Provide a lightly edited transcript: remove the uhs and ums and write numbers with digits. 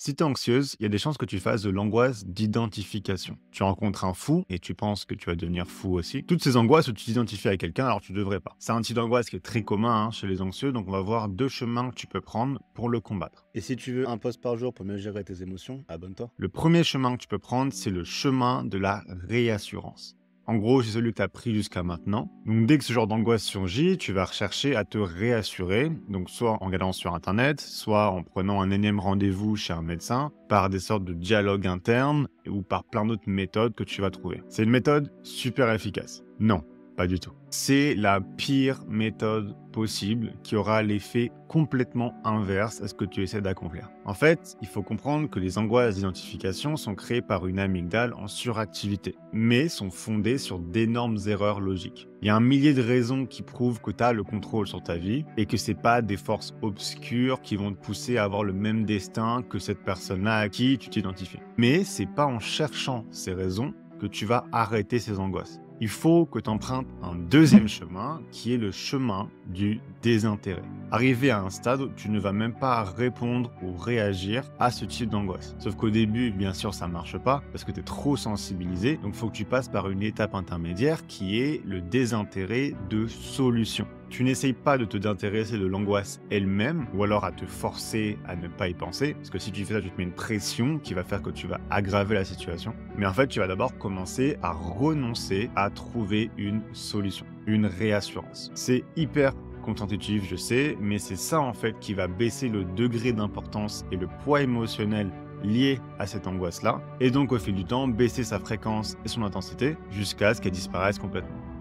Si tu es anxieuse, il y a des chances que tu fasses de l'angoisse d'identification. Tu rencontres un fou et tu penses que tu vas devenir fou aussi. Toutes ces angoisses où tu t'identifies à quelqu'un alors tu devrais pas. C'est un type d'angoisse qui est très commun chez les anxieux, donc on va voir deux chemins que tu peux prendre pour le combattre. Et si tu veux un post par jour pour mieux gérer tes émotions, abonne-toi. Le premier chemin que tu peux prendre, c'est le chemin de la réassurance. En gros, c'est celui que tu as pris jusqu'à maintenant. Donc, dès que ce genre d'angoisse surgit, tu vas rechercher à te réassurer. Donc, soit en regardant sur Internet, soit en prenant un énième rendez-vous chez un médecin, par des sortes de dialogues internes ou par plein d'autres méthodes que tu vas trouver. C'est une méthode super efficace. Non, pas du tout. C'est la pire méthode possible qui aura l'effet complètement inverse à ce que tu essaies d'accomplir. En fait, il faut comprendre que les angoisses d'identification sont créées par une amygdale en suractivité, mais sont fondées sur d'énormes erreurs logiques. Il y a un millier de raisons qui prouvent que tu as le contrôle sur ta vie et que c'est pas des forces obscures qui vont te pousser à avoir le même destin que cette personne-là à qui tu t'identifies. Mais c'est pas en cherchant ces raisons que tu vas arrêter ces angoisses. Il faut que tu empruntes un deuxième chemin qui est le chemin du désintérêt. Arrivé à un stade où tu ne vas même pas répondre ou réagir à ce type d'angoisse. Sauf qu'au début, bien sûr, ça marche pas parce que tu es trop sensibilisé. Donc, il faut que tu passes par une étape intermédiaire qui est le désintérêt de solution. Tu n'essayes pas de te désintéresser de l'angoisse elle-même ou alors à te forcer à ne pas y penser. Parce que si tu fais ça, tu te mets une pression qui va faire que tu vas aggraver la situation. Mais en fait, tu vas d'abord commencer à renoncer à trouver une solution, une réassurance. C'est hyper contre-intuitif, je sais, mais c'est ça en fait qui va baisser le degré d'importance et le poids émotionnel lié à cette angoisse-là. Et donc au fil du temps, baisser sa fréquence et son intensité jusqu'à ce qu'elle disparaisse complètement.